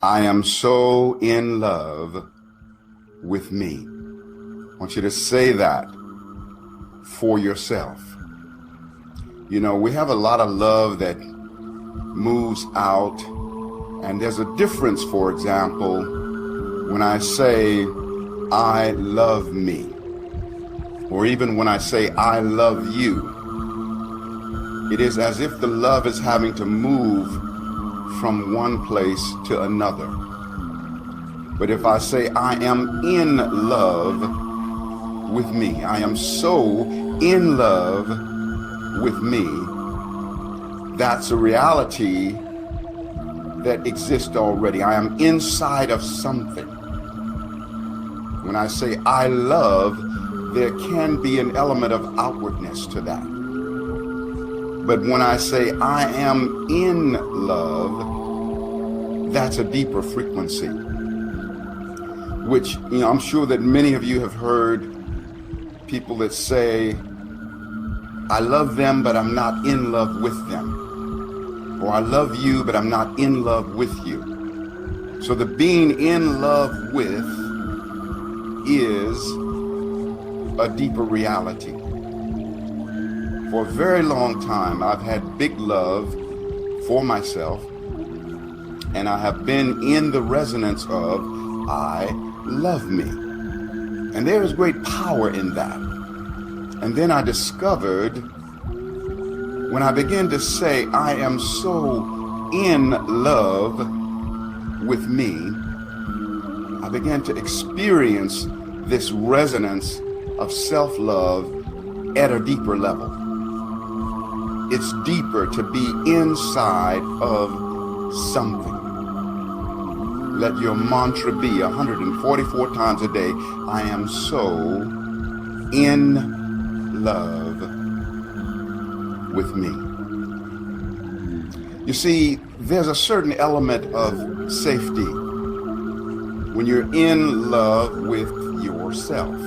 I am so in love with me. I want you to say that for yourself. You know, we have a lot of love that moves out, and there's a difference, for example, when I say, I love me, or even when I say, I love you. It is as if the love is having to move from one place to another. But if I say, I am in love with me, I am so in love with me, that's a reality that exists already. I am inside of something. When I say I love, there can be an element of outwardness to that. But when I say I am in love, that's a deeper frequency, which, you know, I'm sure that many of you have heard people that say, I love them, but I'm not in love with them. Or I love you, but I'm not in love with you. So the being in love with is a deeper reality. For a very long time, I've had big love for myself, and I have been in the resonance of I love me. And there is great power in that. And then I discovered when I began to say I am so in love with me, I began to experience this resonance of self-love at a deeper level. It's deeper to be inside of something. Let your mantra be 144 times a day. I am so in love with me. You see, there's a certain element of safety when you're in love with yourself.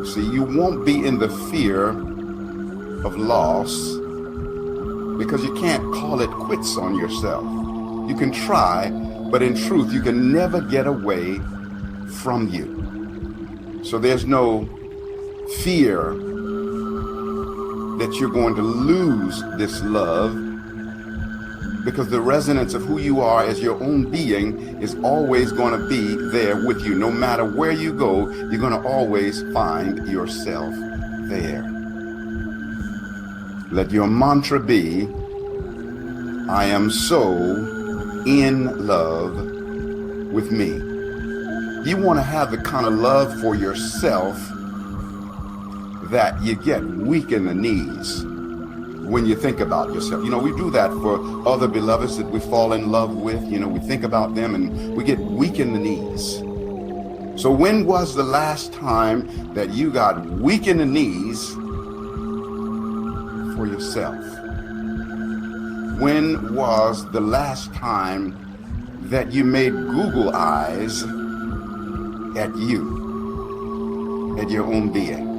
See, you won't be in the fear of loss because you can't call it quits on yourself. You can try, but in truth, you can never get away from you. So there's no fear that you're going to lose this love, because the resonance of who you are as your own being is always going to be there with you. No matter where you go, you're going to always find yourself there. Let your mantra be, I am so in love with me. You want to have the kind of love for yourself that you get weak in the knees when you think about yourself. You know, we do that for other beloveds that we fall in love with. You know, we think about them and we get weak in the knees. So when was the last time that you got weak in the knees for yourself? When was the last time that you made Google eyes at you, at your own being?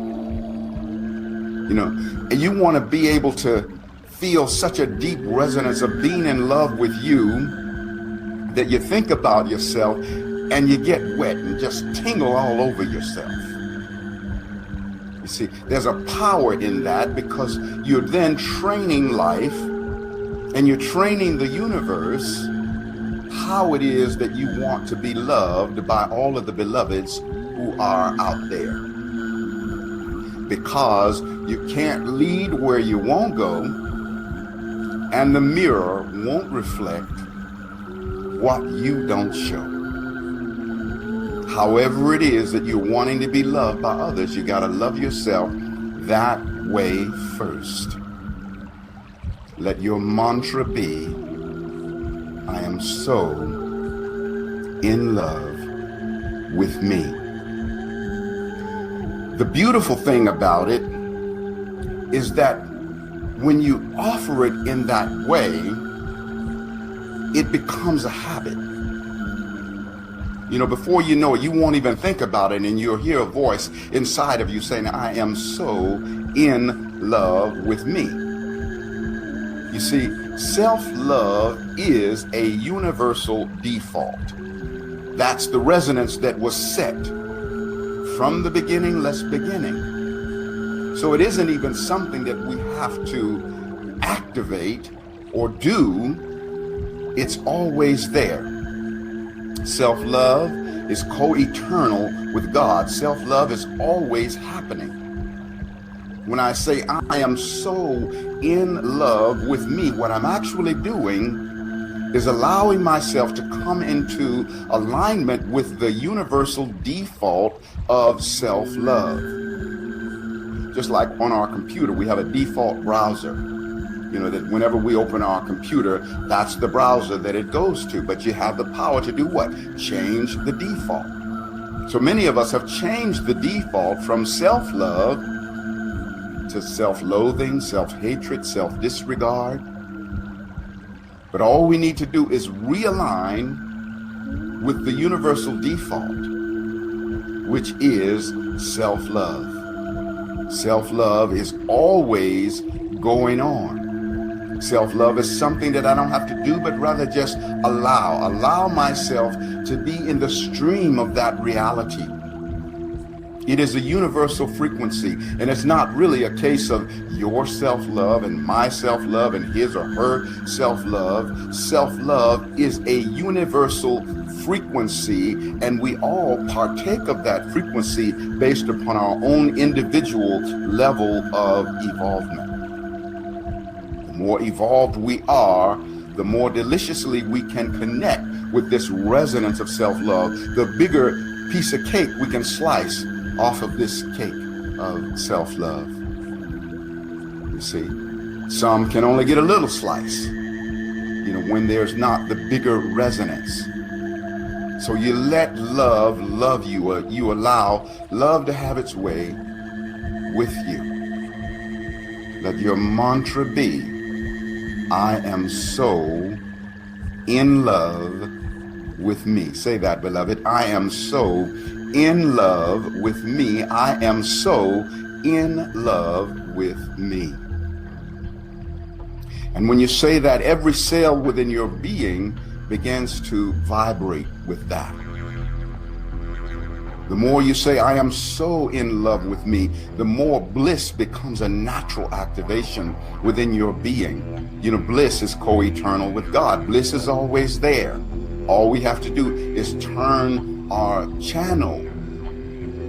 You know, and you want to be able to feel such a deep resonance of being in love with you that you think about yourself and you get wet and just tingle all over yourself. You see, there's a power in that, because you're then training life and you're training the universe how it is that you want to be loved by all of the beloveds who are out there. Because you can't lead where you won't go, and the mirror won't reflect what you don't show. However it is that you're wanting to be loved by others, you got to love yourself that way first. Let your mantra be, I am so in love with me. The beautiful thing about it is that when you offer it in that way, it becomes a habit. You know, before you know it, you won't even think about it, and you'll hear a voice inside of you saying, I am so in love with me. You see, Self-love is a universal default. That's the resonance that was set from the beginningless beginning. So it isn't even something that we have to activate or do. It's always there. Self-love is co-eternal with God. Self-love is always happening. When I say I am so in love with me, what I'm actually doing is allowing myself to come into alignment with the universal default of self-love. Just like on our computer, we have a default browser. You know, that whenever we open our computer, that's the browser that it goes to. But you have the power to do what? Change the default. So many of us have changed the default from self-love to self-loathing, self-hatred, self-disregard. But all we need to do is realign with the universal default, which is self-love. Self-love is always going on. Self-love is something that I don't have to do, but rather just allow myself to be in the stream of that reality. It is a universal frequency, and it's not really a case of your self-love and my self-love and his or her self-love. Self-love is a universal frequency, and we all partake of that frequency based upon our own individual level of evolvement. The more evolved we are, the more deliciously we can connect with this resonance of self-love, the bigger piece of cake we can slice off of this cake of self-love. You see, some can only get a little slice, when there's not the bigger resonance. So you let love love you, or you allow love to have its way with you. Let your mantra be, I am so in love with me. Say that, beloved. I am so in love with me. I am so in love with me. And when you say that, every cell within your being begins to vibrate with that. The more you say, I am so in love with me, the more bliss becomes a natural activation within your being. Bliss is co-eternal with God. Bliss is always there. All we have to do is turn our channel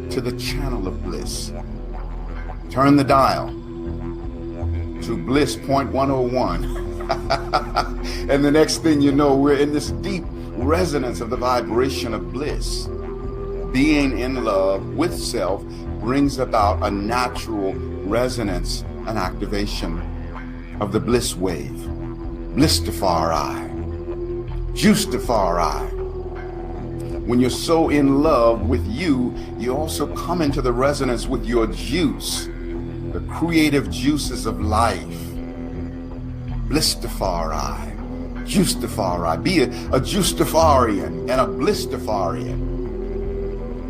to the channel of bliss. Turn the dial to bliss 0.101. And the next thing you know, we're in this deep resonance of the vibration of bliss. Being in love with self brings about a natural resonance and activation of the bliss wave. Blissstafari, Juicestafari. When you're so in love with you, you also come into the resonance with your juice, the creative juices of life. Blissstafari, Juicestafari. Be a Juicestafarian and a Blissstafarian,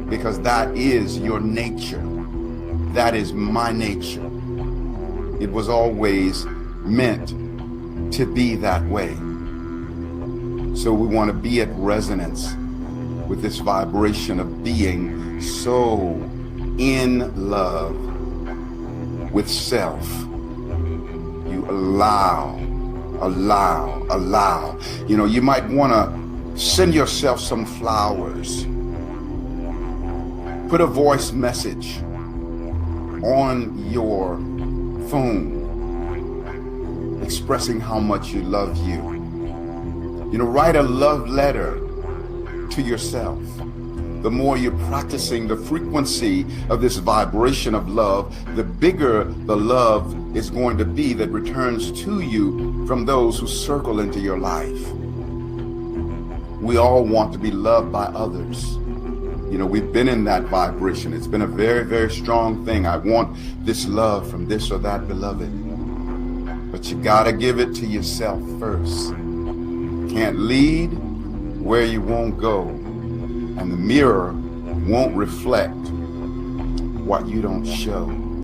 because that is your nature. That is my nature. It was always meant to be that way. So we want to be at resonance with this vibration of being so in love with self. You allow. You might want to send yourself some flowers. Put a voice message on your phone expressing how much you love you. Write a love letter to yourself. The more you're practicing the frequency of this vibration of love, the bigger the love is going to be that returns to you from those who circle into your life. We all want to be loved by others. We've been in that vibration. It's been a very, very strong thing. I want this love from this or that beloved. But you gotta give it to yourself first. Can't lead where you won't go, and the mirror won't reflect what you don't show.